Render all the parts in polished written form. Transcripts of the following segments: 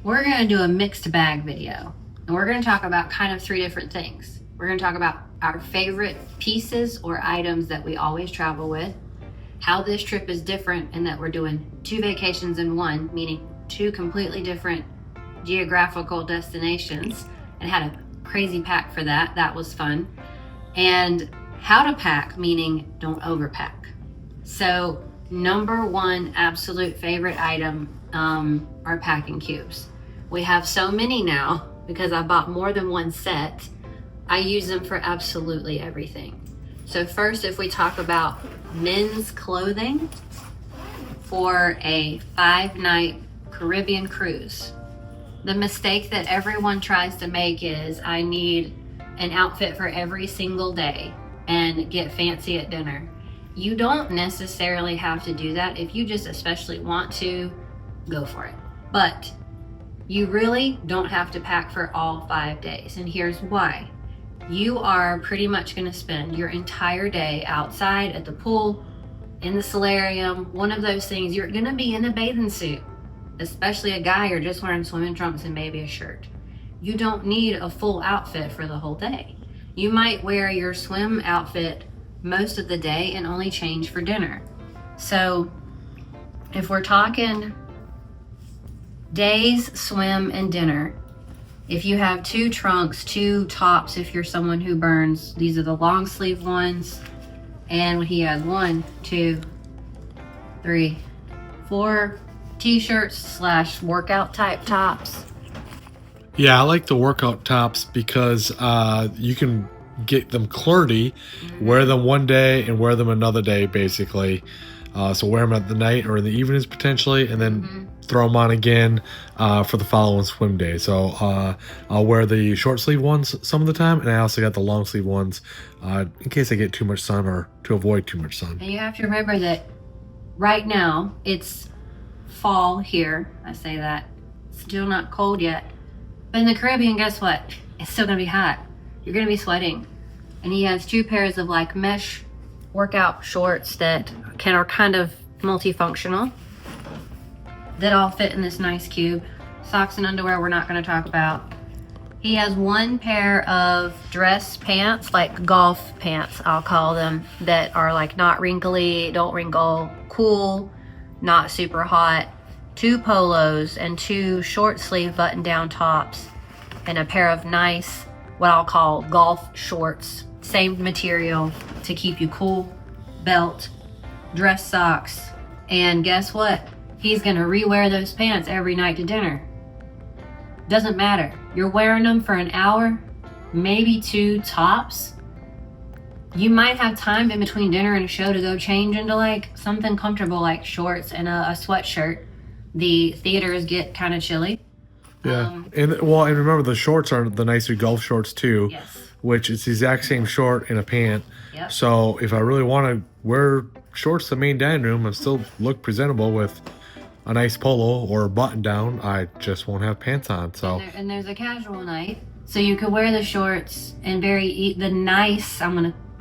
we're going to do a mixed bag video. And we're going to talk about kind of 3 different things. We're going to talk about our favorite pieces or items that we always travel with, how this trip is different in that we're doing 2 vacations in one, meaning 2 completely different geographical destinations, and had a crazy pack for that. That was fun. And how to pack, meaning don't overpack. So number 1 absolute favorite item are packing cubes. We have so many now because I bought more than 1 set. I use them for absolutely everything. So first, if we talk about men's clothing for a 5-night Caribbean cruise, the mistake that everyone tries to make is I need an outfit for every single day and get fancy at dinner. You don't necessarily have to do that. If you just especially want to, go for it. But you really don't have to pack for all 5 days. And here's why. You are pretty much going to spend your entire day outside at the pool, in the solarium, one of those things. You're going to be in a bathing suit, especially a guy. You're just wearing swimming trunks and maybe a shirt. You don't need a full outfit for the whole day. You might wear your swim outfit most of the day and only change for dinner. So if we're talking days, swim, and dinner, if you have 2 trunks, 2 tops, if you're someone who burns, these are the long sleeve ones. And he has 1, 2, 3, 4 t-shirts / workout type tops. Yeah, I like the workout tops because you can get them clerty, wear them one day and wear them another day, basically. So wear them at the night or in the evenings potentially, and then throw them on again for the following swim day. So I'll wear the short sleeve ones some of the time, and I also got the long sleeve ones in case I get too much sun or to avoid too much sun. And you have to remember that right now it's fall here. I say that. Still not cold yet. But in the Caribbean, guess what? It's still gonna be hot. You're gonna be sweating. And he has 2 pairs of like mesh workout shorts that are kind of multifunctional that all fit in this nice cube. Socks and underwear we're not going to talk about. He has 1 pair of dress pants, like golf pants I'll call them, that are like not wrinkly, don't wrinkle, cool, not super hot. 2 polos and 2 short sleeve button down tops, and a pair of nice, what I'll call golf shorts. Same material to keep you cool, belt, dress socks, and guess what? He's gonna rewear those pants every night to dinner. Doesn't matter. You're wearing them for an hour, maybe 2 tops. You might have time in between dinner and a show to go change into like something comfortable like shorts and a sweatshirt. The theaters get kind of chilly. Yeah, and remember the shorts are the nicer golf shorts too. Yes. Which is the exact same short and a pant. Yep. So if I really want to wear shorts to the main dining room and still look presentable with a nice polo or a button down, I just won't have pants on. So and there's a casual night, so you could wear the shorts and the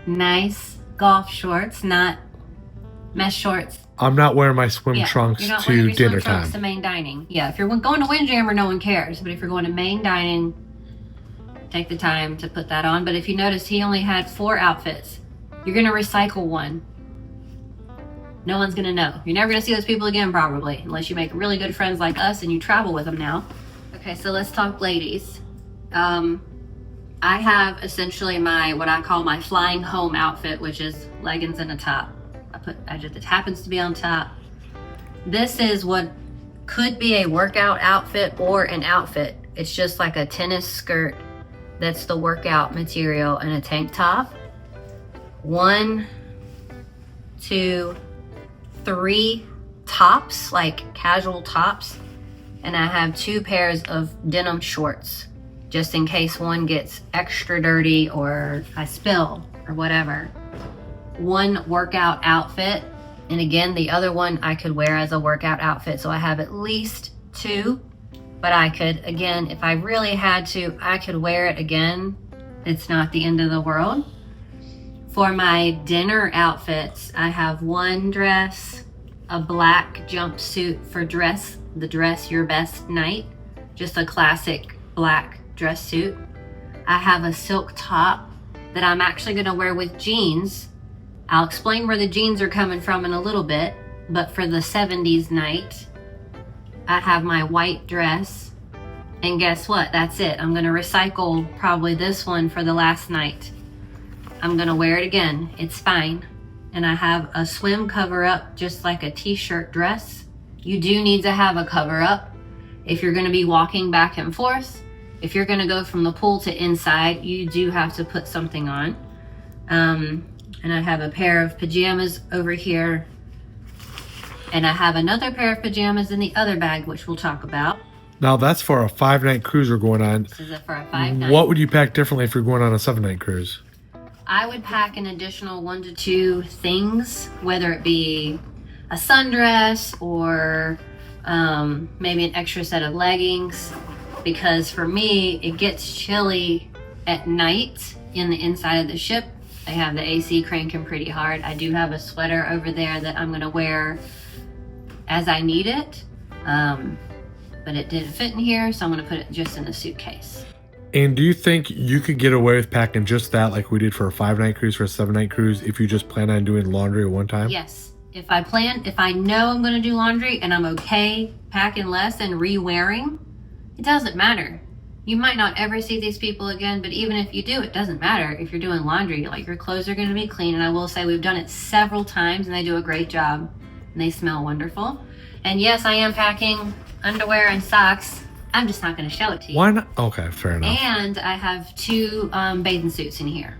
nice golf shorts, not mesh shorts. I'm not wearing my swim trunks you're not wearing to your dinner swim trunks time. to main dining. Yeah, if you're going to Windjammer, no one cares. But if you're going to main dining, take the time to put that on. But if you notice, he only had 4 outfits. You're going to recycle 1. No one's going to know. You're never going to see those people again, probably, unless you make really good friends like us and you travel with them now. Okay, so let's talk ladies. I have essentially what I call my flying home outfit, which is leggings and a top. It happens to be on top. This is what could be a workout outfit or an outfit. It's just like a tennis skirt that's the workout material and a tank top. 1, 2, 3 tops, like casual tops. And I have 2 pairs of denim shorts, just in case one gets extra dirty or I spill or whatever. 1 workout outfit, and again, the other one I could wear as a workout outfit. So I have at least 2, but I could, again, if I really had to, I could wear it again. It's not the end of the world. For my dinner outfits, I have 1 dress, a black jumpsuit for the dress your best night, just a classic black dress suit. I have a silk top that I'm actually gonna wear with jeans. I'll explain where the jeans are coming from in a little bit, but for the 70s night, I have my white dress, and guess what? That's it. I'm gonna recycle probably this one for the last night. I'm gonna wear it again, it's fine. And I have a swim cover up, just like a t-shirt dress. You do need to have a cover up if you're gonna be walking back and forth. If you're gonna go from the pool to inside, you do have to put something on. And I have a pair of pajamas over here. And I have another pair of pajamas in the other bag, which we'll talk about. Now that's for a 5-night cruise we're going on. This is it for a 5-night. What would you pack differently if you're going on a 7-night cruise? I would pack an additional 1 to 2 things, whether it be a sundress or maybe an extra set of leggings, because for me, it gets chilly at night in the inside of the ship. They have the AC cranking pretty hard. I do have a sweater over there that I'm gonna wear as I need it, but it didn't fit in here, so I'm gonna put it just in the suitcase. And do you think you could get away with packing just that like we did for a 5-night cruise, for a 7-night cruise, if you just plan on doing laundry at one time? Yes. If I know I'm gonna do laundry and I'm okay packing less and re-wearing, it doesn't matter. You might not ever see these people again, but even if you do, it doesn't matter. If you're doing laundry, like, your clothes are gonna be clean. And I will say we've done it several times and they do a great job and they smell wonderful. And yes, I am packing underwear and socks. I'm just not gonna show it to you. Why not? Okay, fair enough. And I have 2 bathing suits in here.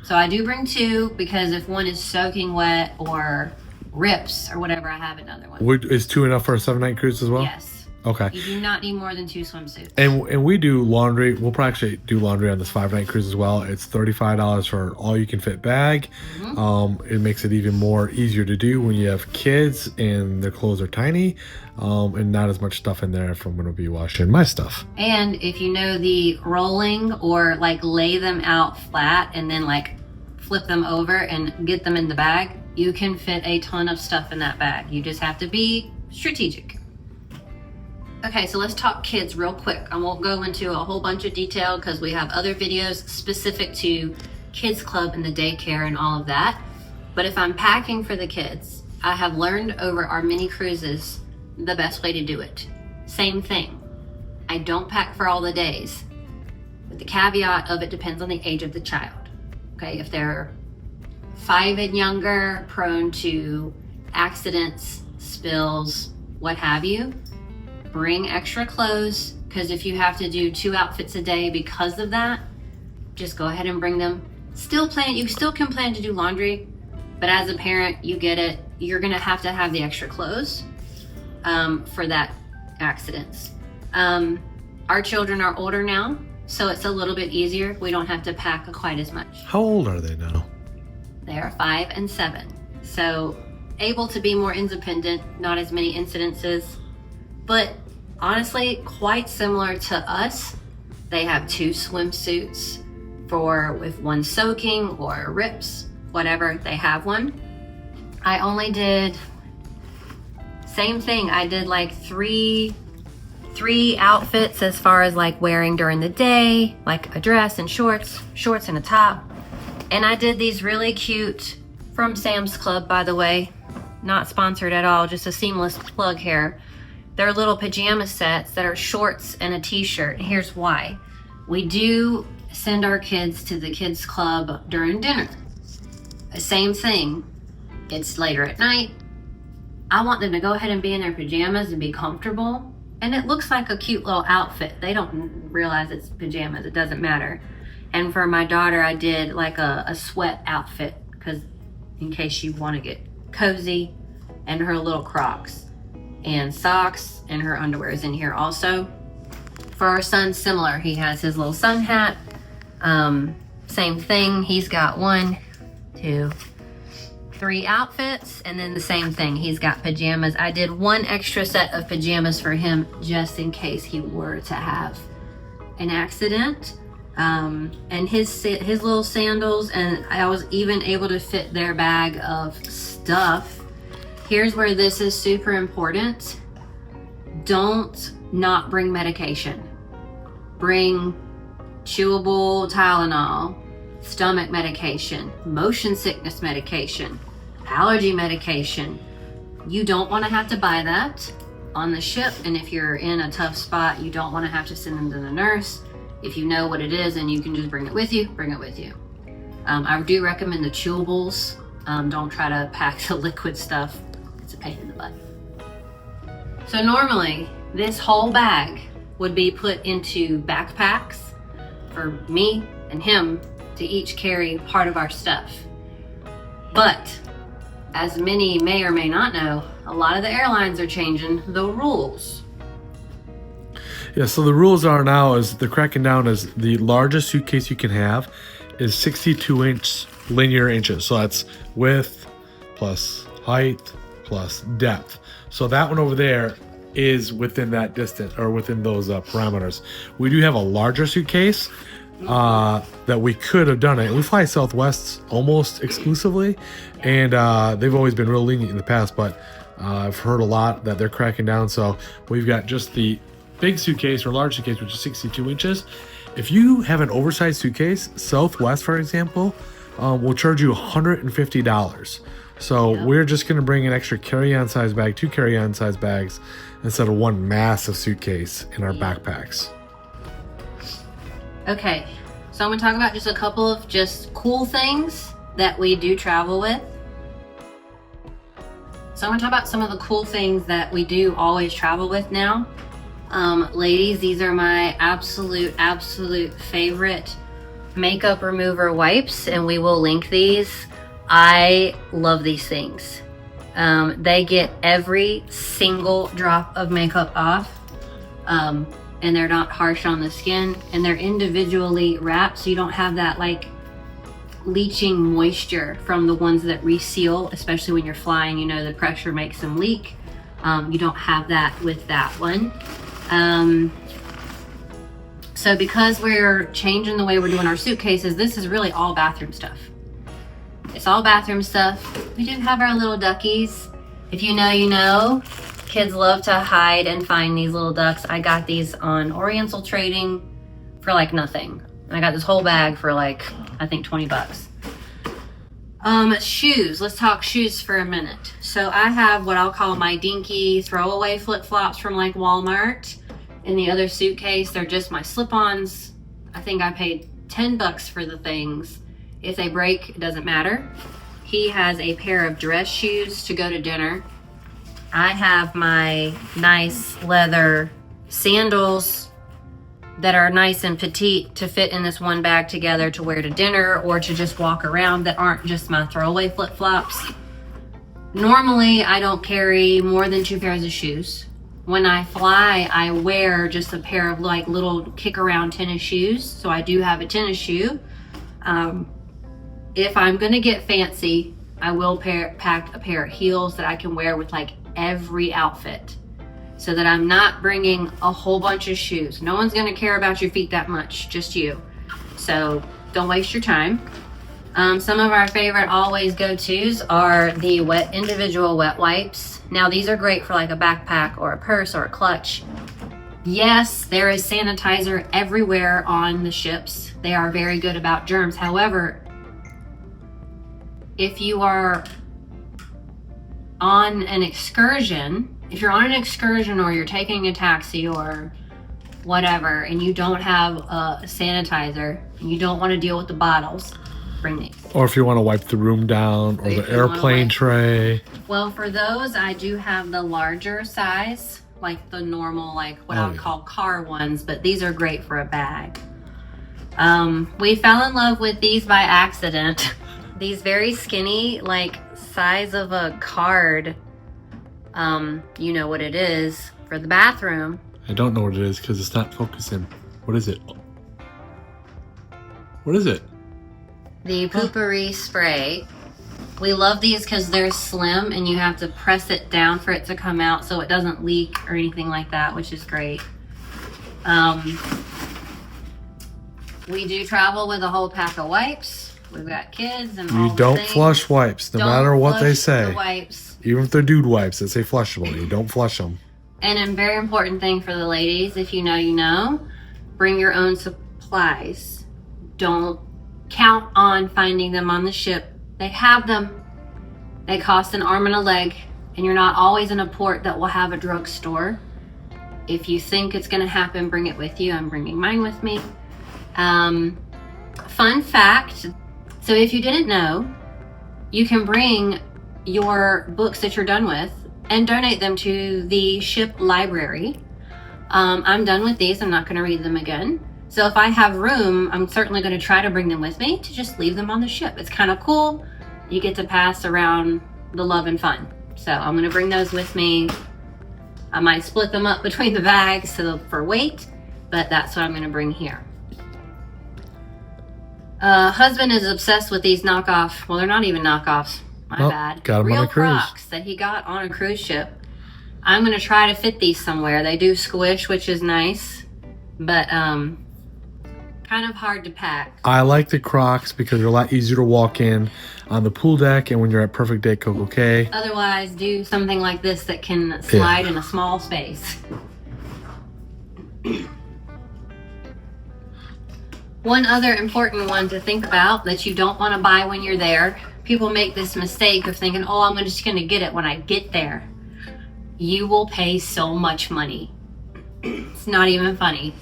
So I do bring 2 because if one is soaking wet or rips or whatever, I have another one. Is 2 enough for a 7-night cruise as well? Yes. Okay. You do not need more than 2 swimsuits. And we do laundry. We'll probably actually do laundry on this 5-night cruise as well. It's $35 for all you can fit bag. It makes it even more easier to do when you have kids and their clothes are tiny, and not as much stuff in there if I'm going to be washing my stuff. And if you know the rolling or like lay them out flat and then like flip them over and get them in the bag, you can fit a ton of stuff in that bag. You just have to be strategic. Okay, so let's talk kids real quick. I won't go into a whole bunch of detail because we have other videos specific to kids club and the daycare and all of that. But if I'm packing for the kids, I have learned over our mini cruises the best way to do it. Same thing. I don't pack for all the days, with the caveat of it depends on the age of the child. Okay, if they're 5 and younger, prone to accidents, spills, what have you, bring extra clothes, because if you have to do 2 outfits a day because of that, just go ahead and bring them. You still can plan to do laundry, but as a parent, you get it. You're gonna have to have the extra clothes for that accidents. Our children are older now, so it's a little bit easier. We don't have to pack quite as much. How old are they now? They are 5 and 7. So able to be more independent, not as many incidences. But honestly, quite similar to us. They have 2 swimsuits for if one's soaking or rips, whatever, they have one. I only did, same thing, I did like three outfits as far as like wearing during the day, like a dress and shorts and a top. And I did these really cute, from Sam's Club, by the way, not sponsored at all, just a seamless plug here. They're little pajama sets that are shorts and a t-shirt. Here's why. We do send our kids to the kids club during dinner. Same thing. It's later at night. I want them to go ahead and be in their pajamas and be comfortable. And it looks like a cute little outfit. They don't realize it's pajamas. It doesn't matter. And for my daughter, I did like a sweat outfit, because in case you want to get cozy, and her little Crocs. And socks, and her underwear is in here also. For our son, similar. He has his little sun hat. Same thing. He's got 1, 2, 3 outfits, and then the same thing. He's got pajamas. I did 1 extra set of pajamas for him just in case he were to have an accident. And his little sandals, and I was even able to fit their bag of stuff. Here's where this is super important. Don't not bring medication. Bring chewable Tylenol, stomach medication, motion sickness medication, allergy medication. You don't want to have to buy that on the ship, and if you're in a tough spot, you don't want to have to send them to the nurse. If you know what it is and you can just bring it with you, bring it with you. I do recommend the chewables. Don't try to pack the liquid stuff. It's a pain in the butt. So normally, this whole bag would be put into backpacks for me and him to each carry part of our stuff. But as many may or may not know, a lot of the airlines are changing the rules. Yeah, so the rules are now is they're cracking down as the largest suitcase you can have is 62-inch linear inches. So that's width plus height plus depth. So that one over there is within that distance or within those parameters. We do have a larger suitcase that we could have done it. We fly Southwest almost exclusively, and they've always been real lenient in the past, but I've heard a lot that they're cracking down. So we've got just the big suitcase or large suitcase, which is 62 inches. If you have an oversized suitcase, Southwest, for example, will charge you $150. So we're just going to bring an extra carry-on size bag, 2 carry-on size bags, instead of one massive suitcase in our backpacks. Okay, so I'm going to talk about just a couple of just cool things that we do travel with. So I'm going to talk about some of the cool things that we do always travel with now. Ladies, these are my absolute favorite makeup remover wipes, and we will link these. I love these things. They get every single drop of makeup off, and they're not harsh on the skin, and they're individually wrapped, so you don't have that like leaching moisture from the ones that reseal, especially when you're flying. You know, the pressure makes them leak. You don't have that with that one. So because we're changing the way we're doing our suitcases, this is really all bathroom stuff. It's all bathroom stuff. We do have our little duckies. If you know, you know. Kids love to hide and find these little ducks. I got these on Oriental Trading for like nothing. I got this whole bag for like, I think 20 bucks. Shoes. Let's talk shoes for a minute. So I have what I'll call my dinky throwaway flip-flops from like Walmart. In the other suitcase, they're just my slip-ons. I think I paid 10 bucks for the things. If they break, it doesn't matter. He has a pair of dress shoes to go to dinner. I have my nice leather sandals that are nice and petite to fit in this one bag together to wear to dinner or to just walk around, that aren't just my throwaway flip-flops. Normally, I don't carry more than 2 pairs of shoes. When I fly, I wear just a pair of like little kick-around tennis shoes. So I do have a tennis shoe. If I'm gonna get fancy, I will pack a pair of heels that I can wear with like every outfit, so that I'm not bringing a whole bunch of shoes. No one's gonna care about your feet that much, just you. So don't waste your time. Some of our favorite always go-tos are the individual wet wipes. Now these are great for like a backpack or a purse or a clutch. Yes, there is sanitizer everywhere on the ships. They are very good about germs. However, if you are on an excursion, or you're taking a taxi or whatever, and you don't have a sanitizer, and you don't want to deal with the bottles, bring these. Or if you want to wipe the room down or the airplane tray. Well, for those, I do have the larger size, like the normal, like what I would call car ones, but these are great for a bag. We fell in love with these by accident. These very skinny, like size of a card, you know what it is, for the bathroom. I don't know what it is because it's not focusing. What is it? What is it? The Poopery spray. We love these because they're slim and you have to press it down for it to come out so it doesn't leak or anything like that, which is great. We do travel with a whole pack of wipes. We've got kids and all You don't flush wipes, no matter what they say. The wipes. Even if they're dude wipes that say flushable, you don't flush them. And a very important thing for the ladies, if you know, you know, bring your own supplies. Don't count on finding them on the ship. They have them. They cost an arm and a leg, and you're not always in a port that will have a drugstore. If you think it's going to happen, bring it with you. I'm bringing mine with me. Fun fact, so if you didn't know, you can bring your books that you're done with and donate them to the ship library. I'm done with these. I'm not going to read them again. So if I have room, I'm certainly going to try to bring them with me to just leave them on the ship. It's kind of cool. You get to pass around the love and fun. So I'm going to bring those with me. I might split them up between the bags for weight, but that's what I'm going to bring here. Husband is obsessed with these knockoff. Well, they're not even knockoffs. My bad. Got 'em Real on a cruise. Crocs that he got on a cruise ship. I'm going to try to fit these somewhere. They do squish, which is nice, but kind of hard to pack. I like the Crocs because they're a lot easier to walk in on the pool deck and when you're at Perfect Day Coco Cay. Otherwise, do something like this that can slide in a small space. One other important one to think about that you don't want to buy when you're there. People make this mistake of thinking, oh, I'm just going to get it when I get there. You will pay so much money. It's not even funny.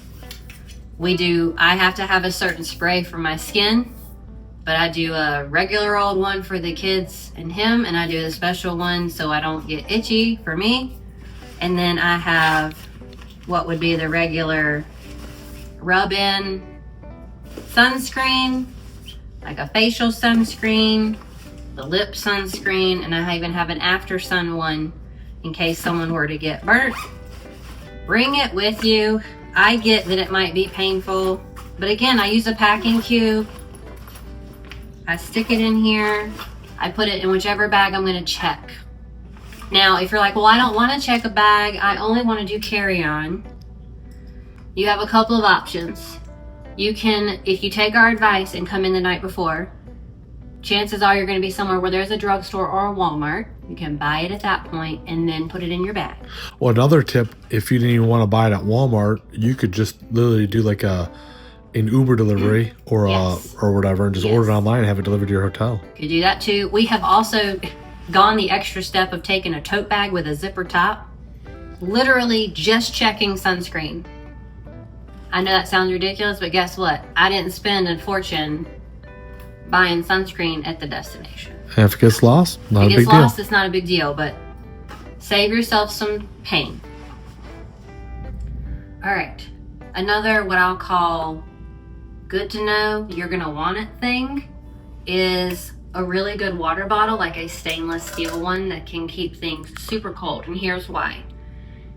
I have to have a certain spray for my skin, but I do a regular old one for the kids and him, and I do a special one so I don't get itchy for me. And then I have what would be the regular rub-in sunscreen, like a facial sunscreen, the lip sunscreen, and I even have an after sun one in case someone were to get burnt. Bring it with you. I get that it might be painful, but again, I use a packing cube. I stick it in here. I put it in whichever bag I'm going to check. Now, if you're like, well, I don't want to check a bag, I only want to do carry-on, you have a couple of options. You can, if you take our advice and come in the night before, chances are you're going to be somewhere where there's a drugstore or a Walmart. You can buy it at that point and then put it in your bag. Well, another tip, if you didn't even want to buy it at Walmart, you could just literally do like an Uber delivery or or whatever, and just order it online and have it delivered to your hotel. You could do that too. We have also gone the extra step of taking a tote bag with a zipper top, literally just checking sunscreen. I know that sounds ridiculous, but guess what? I didn't spend a fortune buying sunscreen at the destination. And if it gets lost, not a big deal. If it gets lost, it's not a big deal, but save yourself some pain. All right. Another, what I'll call good to know, you're going to want it thing is a really good water bottle, like a stainless steel one that can keep things super cold. And here's why.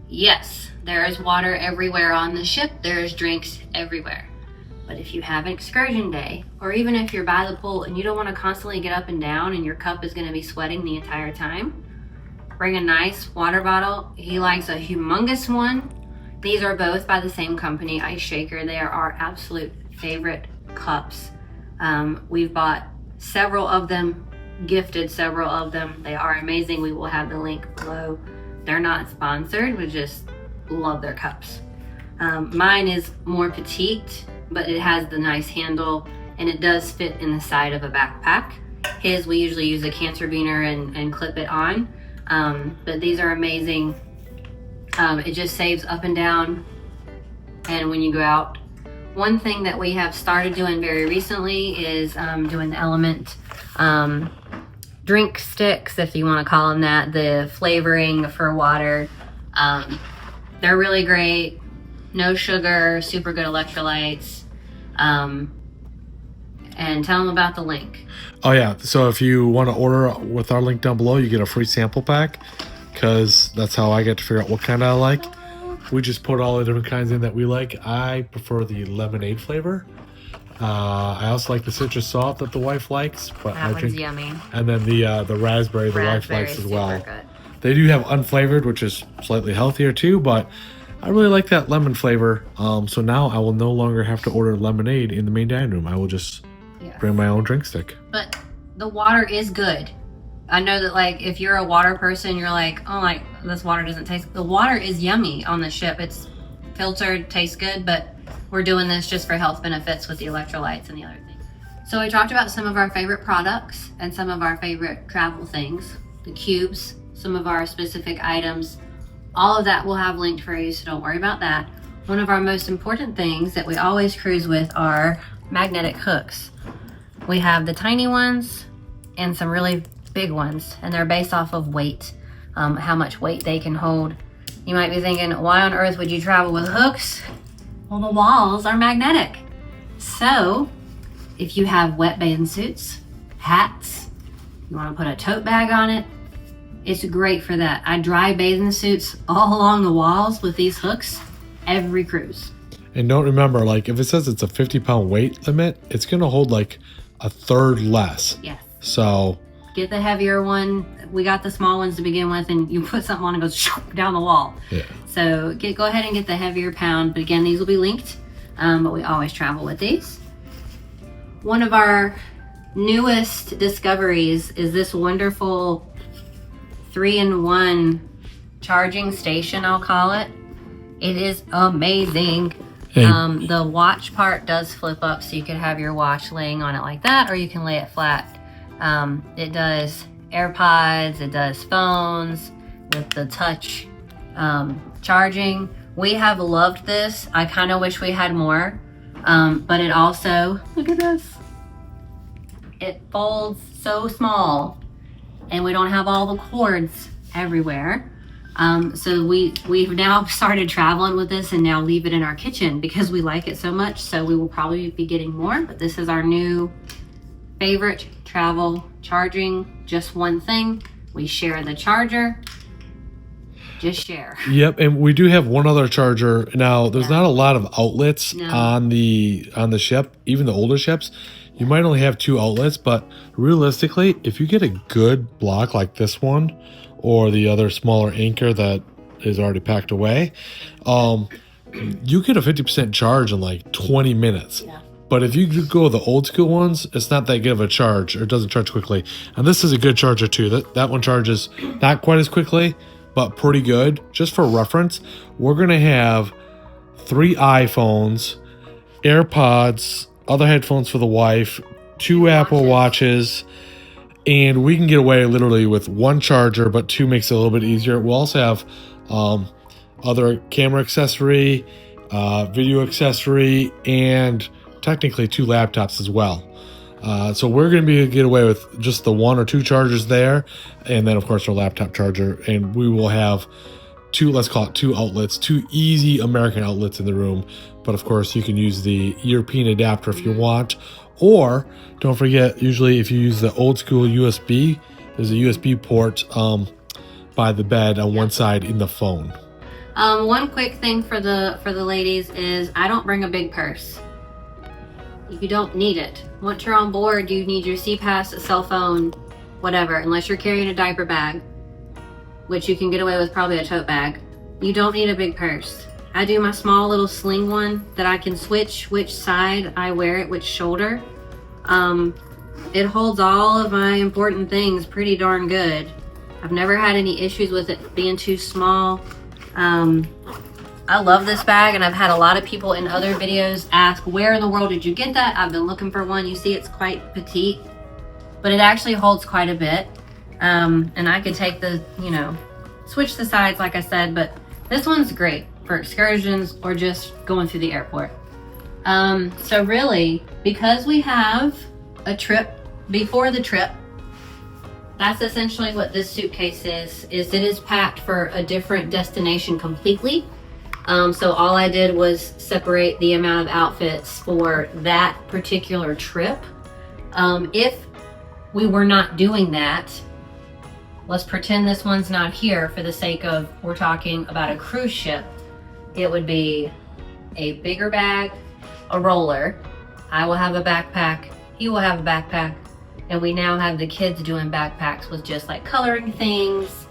Yes, there is water everywhere on the ship. There's drinks everywhere. But if you have an excursion day, or even if you're by the pool and you don't want to constantly get up and down and your cup is going to be sweating the entire time, bring a nice water bottle. He likes a humongous one. These are both by the same company, Ice Shaker. They are our absolute favorite cups. We've bought several of them, gifted several of them. They are amazing. We will have the link below. They're not sponsored. We just love their cups. Mine is more petite, but it has the nice handle and it does fit in the side of a backpack. His, we usually use a cancer beaner and clip it on. But these are amazing. It just saves up and down. And when you go out, one thing that we have started doing very recently is doing the Element drink sticks, if you want to call them that, the flavoring for water. They're really great. No sugar, super good electrolytes. And tell them about the link. Oh yeah, so if you want to order with our link down below, you get a free sample pack, because that's how I get to figure out what kind I like. We just put all the different kinds in that we like. I prefer the lemonade flavor. I also like the citrus salt that the wife likes, but that one's yummy. And then the raspberry the wife likes as well. Good. They do have unflavored, which is slightly healthier too, but I really like that lemon flavor. So now I will no longer have to order lemonade in the main dining room. I will just bring my own drink stick. But the water is good. I know that like if you're a water person, you're like, oh, like this water doesn't taste. The water is yummy on the ship. It's filtered, tastes good, but we're doing this just for health benefits with the electrolytes and the other things. So we talked about some of our favorite products and some of our favorite travel things, the cubes, some of our specific items. All of that we'll have linked for you, so don't worry about that. One of our most important things that we always cruise with are magnetic hooks. We have the tiny ones and some really big ones, and they're based off of weight, how much weight they can hold. You might be thinking, why on earth would you travel with hooks? Well, the walls are magnetic. So if you have wet bathing suits, hats, you want to put a tote bag on it, it's great for that. I dry bathing suits all along the walls with these hooks every cruise. And don't remember, like if it says it's a 50-pound weight limit, it's going to hold like a third less. Yes. So get the heavier one. We got the small ones to begin with, and you put something on and it goes down the wall. Yeah. So go ahead and get the heavier pound. But again, these will be linked, but we always travel with these. One of our newest discoveries is this wonderful 3-in-1 charging station, I'll call it. It is amazing. Hey. The watch part does flip up, so you can have your watch laying on it like that, or you can lay it flat. It does AirPods, it does phones with the touch charging. We have loved this. I kind of wish we had more, but it also, look at this. It folds so small, and we don't have all the cords everywhere. So we've now started traveling with this and now leave it in our kitchen because we like it so much. So we will probably be getting more, but this is our new favorite travel charging. Just one thing. We share the charger. Just share. Yep, and we do have one other charger. Now, there's not a lot of outlets on the ship, even the older ships. You might only have 2 outlets, but realistically, if you get a good block like this one, or the other smaller anchor that is already packed away, you get a 50% charge in like 20 minutes. Yeah. But if you go with the old school ones, it's not that good of a charge, or it doesn't charge quickly. And this is a good charger too. That one charges not quite as quickly, but pretty good. Just for reference, we're gonna have 3 iPhones, AirPods, other headphones for the wife, 2 Apple Watches, and we can get away literally with 1 charger, but 2 makes it a little bit easier. We'll also have other camera accessory, video accessory, and technically 2 laptops as well. So we're going to be able to get away with just the 1 or 2 chargers there, and then of course our laptop charger, and we will have 2, let's call it 2 outlets, 2 easy American outlets in the room. But of course you can use the European adapter if you want, or don't forget, usually if you use the old school USB, there's a USB port by the bed on one side in the phone. One quick thing for the ladies is I don't bring a big purse. You don't need it. Once you're on board, you need your CPAS, a cell phone, whatever, unless you're carrying a diaper bag, which you can get away with probably a tote bag. You don't need a big purse. I do my small little sling one that I can switch which side I wear it, which shoulder. It holds all of my important things pretty darn good. I've never had any issues with it being too small. I love this bag, and I've had a lot of people in other videos ask, where in the world did you get that? I've been looking for one. You see it's quite petite, but it actually holds quite a bit. And I could take the, switch the sides like I said, but this one's great for excursions or just going through the airport. So really, because we have a trip before the trip, that's essentially what this suitcase is it is packed for a different destination completely. So all I did was separate the amount of outfits for that particular trip. If we were not doing that, let's pretend this one's not here for the sake of we're talking about a cruise ship. It would be a bigger bag, a roller. I will have a backpack, he will have a backpack, and we now have the kids doing backpacks with just like coloring things,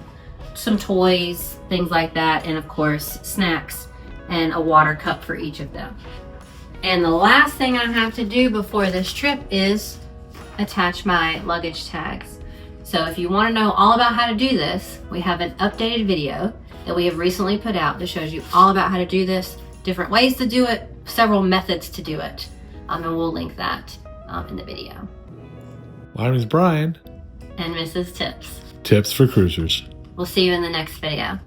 some toys, things like that, and of course snacks and a water cup for each of them. And the last thing I have to do before this trip is attach my luggage tags. So if you want to know all about how to do this, we have an updated video that we have recently put out that shows you all about how to do this, different ways to do it, several methods to do it. And we'll link that in the video. My name is Brian. And Mrs. Tips. Tips for cruisers. We'll see you in the next video.